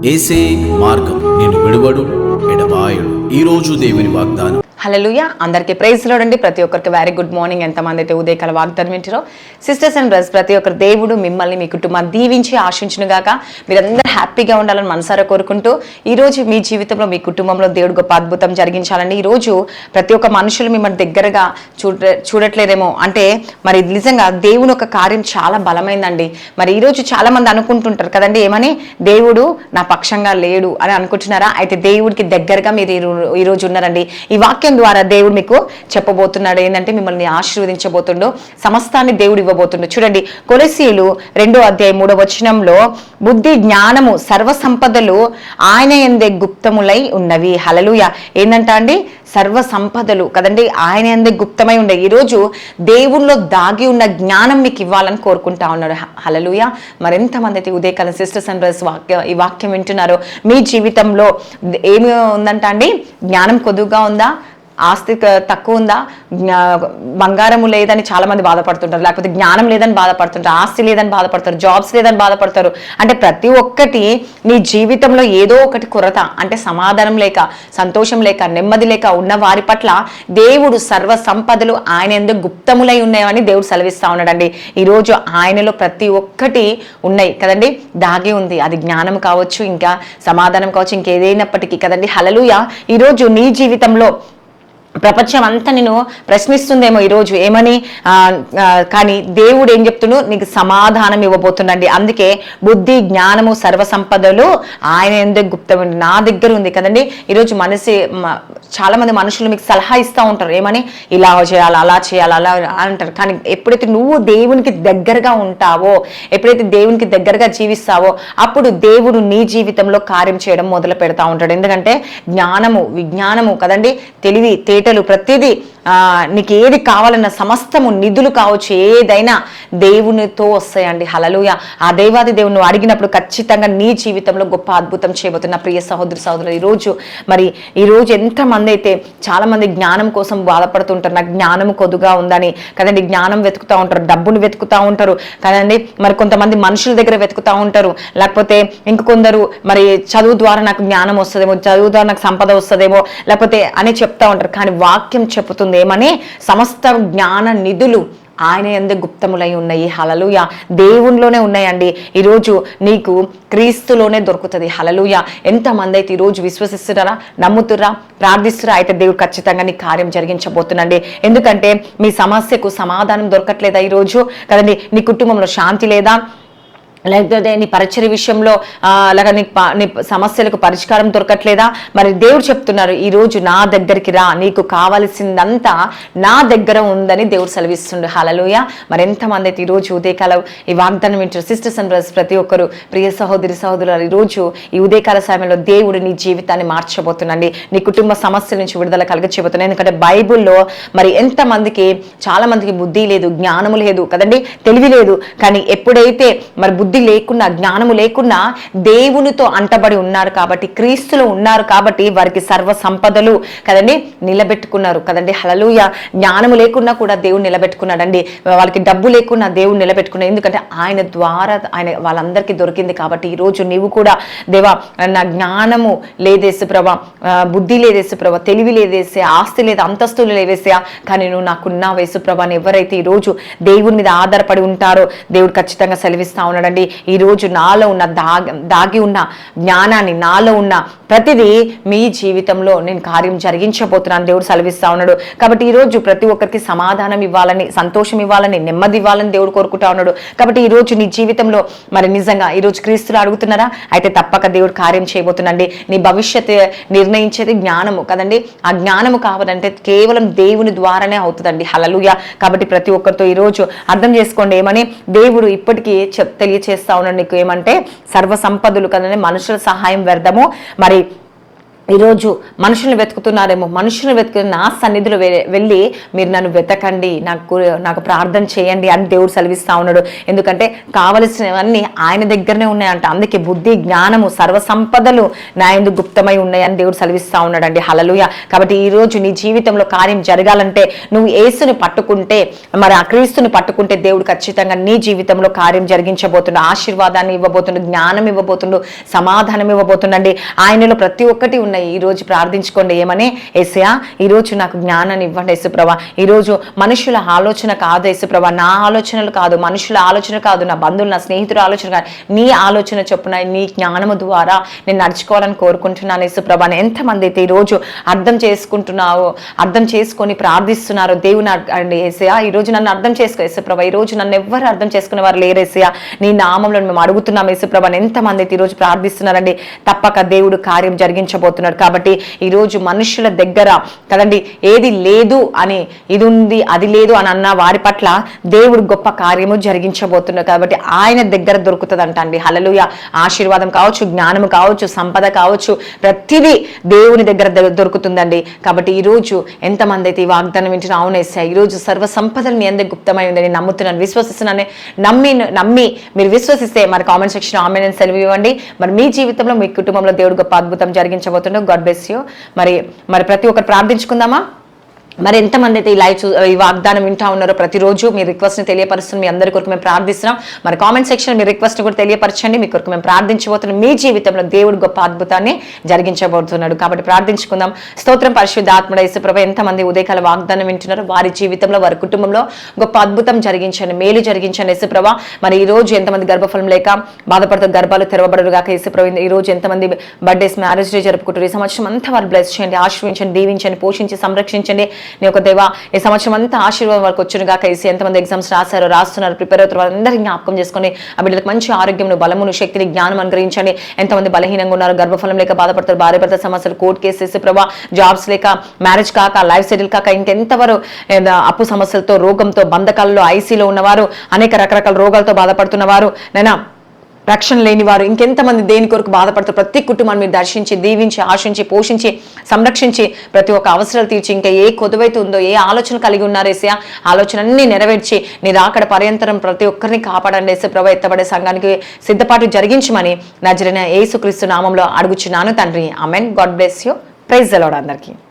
ఏసే మార్గం నేను విడువడు ఎడబాయడు. ఈరోజు దేవుని వాగ్దానం. హల్లెలూయా. అందరికీ ప్రైజ్ లార్డ్ అండి. ప్రతి ఒక్కరికి వెరీ గుడ్ మార్నింగ్. ఎంతమంది అయితే ఉదయకాల వాగ్దానం వింటారో సిస్టర్స్ అండ్ బ్రదర్స్, ప్రతి ఒక్కరు దేవుడు మిమ్మల్ని మీ కుటుంబాన్ని దీవించి ఆశించును గాక. మీరందరూ హ్యాపీగా ఉండాలని మనసారా కోరుకుంటూ ఈరోజు మీ జీవితంలో మీ కుటుంబంలో దేవుడు గొప్ప అద్భుతం జరిగించాలండి. ఈరోజు ప్రతి ఒక్క మనుషులు మిమ్మల్ని దగ్గరగా చూడట్లేదేమో, అంటే మరి నిజంగా దేవుని ఒక కార్యం చాలా బలమైందండి. మరి ఈరోజు చాలా మంది అనుకుంటుంటారు కదండి, ఏమని దేవుడు నా పక్షంగా లేడు అని అనుకుంటున్నారా? అయితే దేవుడికి దగ్గరగా మీరు ఈరోజు ఉన్నారండి. ఈ వాక్యం ద్వారా దేవుడు మీకు చెప్పబోతున్నాడు ఏంటంటే, మిమ్మల్ని ఆశీర్వదించబోతుండో, సమస్తాన్ని దేవుడు ఇవ్వబోతుండో. చూడండి, కొలొస్సీయులు 2:3 బుద్ధి జ్ఞానము సర్వ సంపదలు ఆయన యందే గుప్తములై ఉన్నవి. హల్లెలూయా. ఏంటంట అండి? సర్వ సంపదలు కదండి ఆయన యందే గుప్తమై ఉండే. ఈరోజు దేవుళ్ళలో దాగి ఉన్న జ్ఞానం మీకు ఇవ్వాలని కోరుకుంటా ఉన్నాడు. హల్లెలూయా. మరెంతమంది అయితే ఉదయకాలం సిస్టర్స్ అండ్ బ్రదర్స్ ఈ వాక్యం వింటున్నారో, మీ జీవితంలో ఏమి ఉందంట అండి? జ్ఞానం కొద్దుగా ఉందా? ఆస్తి తక్కువ ఉందా? బంగారము లేదని చాలా మంది బాధపడుతుంటారు, లేకపోతే జ్ఞానం లేదని బాధపడుతుంటారు, ఆస్తి లేదని బాధపడతారు, జాబ్స్ లేదని బాధపడతారు. అంటే ప్రతి ఒక్కటి నీ జీవితంలో ఏదో ఒకటి కొరత, అంటే సమాధానం లేక, సంతోషం లేక, నెమ్మది లేక ఉన్న వారి పట్ల దేవుడు సర్వ సంపదలు ఆయన ఎందుకు గుప్తములై ఉన్నాయని దేవుడు సెలవిస్తా ఉన్నాడండి. ఈరోజు ఆయనలో ప్రతి ఒక్కటి ఉన్నాయి కదండి, దాగి ఉంది. అది జ్ఞానం కావచ్చు, ఇంకా సమాధానం కావచ్చు, ఇంకేదైనప్పటికీ కదండి. హల్లెలూయా. ఈరోజు నీ జీవితంలో ప్రపంచం అంతా నేను ప్రశ్నిస్తుందేమో ఈరోజు ఏమని, కానీ దేవుడు ఏం చెప్తున్నాడు? నీకు సమాధానం ఇవ్వబోతుండండి. అందుకే బుద్ధి జ్ఞానము సర్వ సంపదలు ఆయన ఎందుకు గుప్తం నా దగ్గర ఉంది కదండి. ఈరోజు చాలా మంది మనుషులు మీకు సలహా ఇస్తూ ఉంటారు, ఏమని, ఇలా చేయాలి, అలా చేయాలి, అలా అంటారు. కానీ ఎప్పుడైతే నువ్వు దేవునికి దగ్గరగా ఉంటావో, ఎప్పుడైతే దేవునికి దగ్గరగా జీవిస్తావో, అప్పుడు దేవుడు నీ జీవితంలో కార్యం చేయడం మొదలు పెడతా ఉంటాడు. ఎందుకంటే జ్ఞానము విజ్ఞానము కదండి, తెలివి తేటలు ప్రతిదీ నీకు ఏది కావాలన్న సమస్తము, నిధులు కావచ్చు, ఏదైనా దేవునితో వస్తాయండి. హల్లెలూయా. ఆ దేవాది దేవుని నువ్వు అడిగినప్పుడు ఖచ్చితంగా నీ జీవితంలో గొప్ప అద్భుతం చేయబోతున్న ప్రియ సహోదరి సహోదరులు, ఈరోజు ఎంతమంది అయితే చాలా మంది జ్ఞానం కోసం బాధపడుతుంటారు. నాకు జ్ఞానం కొద్దుగా ఉందని కదండి, జ్ఞానం వెతుకుతూ ఉంటారు, డబ్బును వెతుకుతూ ఉంటారు కదండి. మరి కొంతమంది మనుషుల దగ్గర వెతుకుతూ ఉంటారు, లేకపోతే ఇంకొందరు మరి చదువు ద్వారా నాకు జ్ఞానం వస్తుందేమో, చదువు ద్వారా నాకు సంపద వస్తుందేమో, లేకపోతే అని చెప్తా ఉంటారు. కానీ వాక్యం చెప్పుతుంది ఏమని, సమస్త జ్ఞాన నిధులు ఆయన యందే గుప్తములై ఉన్నాయి. హల్లెలూయా. దేవునిలోనే ఉన్నాయండి. ఈరోజు నీకు క్రీస్తులోనే దొరుకుతుంది. హల్లెలూయా. ఎంతమంది అయితే ఈరోజు విశ్వసిస్తున్నారా, నమ్ముతురా, ప్రార్థిస్తురా? అయితే దేవుడు ఖచ్చితంగా నీ కార్యం జరిగించబోతున్నాండి. ఎందుకంటే మీ సమస్యకు సమాధానం దొరకట్లేదా ఈరోజు కదండి? నీ కుటుంబంలో శాంతి లేదా, లేకపోతే నీ పరిచర్య విషయంలో అలాగే నీ సమస్యలకు పరిష్కారం దొరకట్లేదా? మరి దేవుడు చెప్తున్నారు, ఈరోజు నా దగ్గరికి రా, నీకు కావలసిందంతా నా దగ్గర ఉందని దేవుడు సెలవిస్తుండే. హల్లెలూయా. మరి ఎంతమంది అయితే ఈరోజు ఉదయకాలం ఈ వాగ్దానం వింటారు సిస్టర్స్ అండ్ బ్రదర్స్, ప్రతి ఒక్కరు ప్రియ సహోదరి సహోదరులు, ఈరోజు ఈ ఉదయకాల సమయంలో దేవుడు నీ జీవితాన్ని మార్చబోతున్నాండి. నీ కుటుంబ సమస్యల నుంచి విడుదల కలిగచేయబోతున్నాయి. ఎందుకంటే బైబుల్లో మరి ఎంతమందికి, చాలా మందికి బుద్ధి లేదు, జ్ఞానము లేదు కదండి, తెలివి లేదు. కానీ ఎప్పుడైతే మరి బుద్ధి లేకున్నా, జ్ఞానము లేకున్నా దేవునితో అంటబడి ఉన్నారు కాబట్టి, క్రీస్తులో ఉన్నారు కాబట్టి వారికి సర్వ సంపదలు కదండి నిలబెట్టుకున్నారు కదండి. హల్లెలూయా. జ్ఞానము లేకున్నా కూడా దేవుడు నిలబెట్టుకున్నాడండి. వాళ్ళకి డబ్బు లేకున్నా దేవుడు నిలబెట్టుకున్నాడు. ఎందుకంటే ఆయన ద్వారా ఆయన వాళ్ళందరికీ దొరికింది కాబట్టి ఈరోజు నీవు కూడా, దేవా నా జ్ఞానము లేదేసు ప్రభా, బుద్ధి లేదేసు ప్రభా, తెలివి లేదేసే, ఆస్తి లేదు, అంతస్తులు లేవేసా, కానీ నువ్వు నాకున్నా వేసు ప్రభా అని ఎవరైతే ఈరోజు దేవుని మీద ఆధారపడి ఉంటారో దేవుడు ఖచ్చితంగా సెలవిస్తా ఉన్నాడండి. ఈరోజు నాలో ఉన్న దాగి ఉన్న జ్ఞానాన్ని, నాలో ఉన్న ప్రతిదీ మీ జీవితంలో నేను కార్యం జరిగించబోతున్నాను దేవుడు సెలవిస్తా ఉన్నాడు. కాబట్టి ఈరోజు ప్రతి ఒక్కరికి సమాధానం ఇవ్వాలని, సంతోషం ఇవ్వాలని, నెమ్మది ఇవ్వాలని దేవుడు కోరుకుంటా ఉన్నాడు. కాబట్టి ఈరోజు నీ జీవితంలో మరి నిజంగా ఈరోజు క్రీస్తులు అడుగుతున్నారా? అయితే తప్పక దేవుడు కార్యం చేయబోతుందండి. నీ భవిష్యత్తు నిర్ణయించేది జ్ఞానము కదండి. ఆ జ్ఞానము కావాలంటే కేవలం దేవుని ద్వారానే అవుతుందండి. హల్లెలూయా. కాబట్టి ప్రతి ఒక్కరితో ఈరోజు అర్థం చేసుకోండి, ఏమని దేవుడు ఇప్పటికీ తెలియచేస్తా ఉన్నాడు నీకు, ఏమంటే సర్వ సంపదలు కదండి, మనుషుల సహాయం వ్యర్థము, మరి ఈరోజు మనుషులను వెతుకుతున్నారేమో, మనుషులను వెతుకుని నా సన్నిధిలో వెళ్ళి మీరు నన్ను వెతకండి, నాకు ప్రార్థన చేయండి అని దేవుడు సెలవిస్తా ఉన్నాడు. ఎందుకంటే కావలసినవన్నీ ఆయన దగ్గరనే ఉన్నాయంట. అందుకే బుద్ధి, జ్ఞానము, సర్వసంపదలు నా యందు గుప్తమై ఉన్నాయని దేవుడు సెలవిస్తా ఉన్నాడండి. హల్లెలూయా. కాబట్టి ఈరోజు నీ జీవితంలో కార్యం జరగాలంటే నువ్వు యేసుని పట్టుకుంటే, మరి ఆ క్రీస్తుని పట్టుకుంటే దేవుడు ఖచ్చితంగా నీ జీవితంలో కార్యం జరిగించబోతుండు, ఆశీర్వాదాన్ని ఇవ్వబోతుండు, జ్ఞానం ఇవ్వబోతుండు, సమాధానం ఇవ్వబోతుండండి. ఆయనలో ప్రతి ఒక్కటి ఉన్నాయి. ఈ రోజు ప్రార్థించుకోండి. ఏమని? యేసయ్యా ఈరోజు నాకు జ్ఞానాన్ని ఇవ్వండి యేసుప్రభా. ఈరోజు మనుషుల ఆలోచన కాదు యేసుప్రభా, నా ఆలోచనలు కాదు, మనుషుల ఆలోచన కాదు, నా బంధువులు, నా స్నేహితుల ఆలోచన కాదు, నీ ఆలోచన చొప్పున నీ జ్ఞానము ద్వారా నేను నడుచుకోవాలని కోరుకుంటున్నాను యేసుప్రభా. ఎంతమంది అయితే ఈరోజు అర్థం చేసుకుంటున్నావో, అర్థం చేసుకొని ప్రార్థిస్తున్నారో దేవుని అండి. యేసయ్యా ఈరోజు నన్ను అర్థం చేసుకో యేసుప్రభా. ఈరోజు నన్ను ఎవ్వరు అర్థం చేసుకునే వారు లేరు యేసయ్యా, నీ నామంలో మేము అడుగుతున్నాం యేసుప్రభా. ఎంతమంది అయితే ఈరోజు ప్రార్థిస్తున్నారండి. తప్పక దేవుడు కార్యం జరిగించబోతున్నాడు. కాబట్టి ఈరోజు మనుషుల దగ్గర కదండి ఏది లేదు అని, ఇది ఉంది అది లేదు అని అన్న వారి పట్ల దేవుడు గొప్ప కార్యము జరిగించబోతున్నాడు. కాబట్టి ఆయన దగ్గర దొరుకుతుందంట అండి. హల్లెలూయా. ఆశీర్వాదం కావచ్చు, జ్ఞానము కావచ్చు, సంపద కావచ్చు, ప్రతిదీ దేవుని దగ్గర దొరుకుతుందండి. కాబట్టి ఈరోజు ఎంతమంది అయితే ఈ వాగ్దానం వింటున్నా, అవునేసా ఈరోజు సర్వ సంపదలు మీ అందరి గుప్తమై ఉందని నమ్ముతున్నాను, విశ్వసిస్తున్నాను. నమ్మి మీరు విశ్వసిస్తే మరి కామెంట్ సెక్షన్ ఆమెన్ అని సెలవు ఇవ్వండి. మరి మీ జీవితంలో, మీ కుటుంబంలో దేవుడు గొప్ప అద్భుతం జరిగించబోతున్నాడు. God bless you. మరి ప్రతి ఒక్కరు ప్రార్థించుకుందామా? మరి ఎంతమంది అయితే ఈ వాగ్దానం వింటా ఉన్నారో ప్రతిరోజు మీ రిక్వెస్ట్ని తెలియపరుస్తుంది. మీ అందరి కొరకు మేము ప్రార్థిస్తున్నాం. మరి కామెంట్ సెక్షన్ మీ రిక్వెస్ట్ని కూడా తెలియపరచండి. మీ కొరకు మేము ప్రార్థించబోతున్నాం. మీ జీవితంలో దేవుడు గొప్ప అద్భుతాన్ని జరిగించబోతున్నాడు. కాబట్టి ప్రార్థించుకుందాం. స్తోత్రం పరిశుద్ధ ఆత్మడ యేసుప్రభు. ఎంతమంది ఉదయకాల వాగ్దానం వింటున్నారో వారి జీవితంలో, వారి కుటుంబంలో గొప్ప అద్భుతం జరిగించండి, మేలు జరిగించండి యేసుప్రభు. మరి ఈ రోజు ఎంతమంది గర్భఫలం లేక బాధపడుతూ గర్భాలు తెరవబడరు గాక యేసుప్రభు. ఈ రోజు ఎంతమంది బర్త్డేస్, మ్యారేజ్ డే జరుపుకుంటారు, ఈ సంవత్సరం అంతా వారు బ్లెస్ చేయండి, ఆశీర్వించండి, దీవించండి, పోషించి, సంరక్షించండి. నీ ఒక దేవా ఈ సంవత్సరం అంతా ఆశీర్వాదం వరకు వచ్చును గాక. ఎంతమంది ఎగ్జామ్స్ రాస్తున్నారు, ప్రిపేర్ అవుతారు, వాళ్ళందరినీ జ్ఞాపకం చేసుకొని ఆ బిడ్డలకు మంచి ఆరోగ్యమును, బలమును, శక్తిని, జ్ఞానం అనుగ్రహించండి. ఎంతమంది బలహీనంగా ఉన్నారు, గర్భఫలం లేక బాధపడతారు, భార్య భర్త సమస్యలు, కోర్టు కేసెస్ ప్రభా, జాబ్స్ లేక, మ్యారేజ్ కాక, లైఫ్ సెటిల్ కాక, ఇంకెంతవరకు అప్పు సమస్యలతో, రోగంతో, బంధకాలలో, ఐసీలో ఉన్నవారు, అనేక రకరకాల రోగాలతో బాధపడుతున్నవారు, నైనా రక్షణ లేని వారు, ఇంకెంతమంది దేని కొరకు బాధపడతారు, ప్రతి కుటుంబాన్ని మీరు దర్శించి, దీవించి, ఆశించి, పోషించి, సంరక్షించి, ప్రతి ఒక్క అవసరాలు తీర్చి, ఇంకా ఏ కొదువైతే ఉందో, ఏ ఆలోచన కలిగి ఉన్నారు యేసయ్యా, ఆలోచనన్నీ నెరవేర్చి నీ రాకడ పర్యంతరం ప్రతి ఒక్కరిని కాపాడండి యేసు ప్రభు. ఎత్తబడే సంఘానికి సిద్ధపాటు జరిగించమని నజరేయుడైన యేసుక్రీస్తు నామంలో అడుగుచున్నాను తండ్రి. Amen. God bless you. Praise the Lord అందరికీ.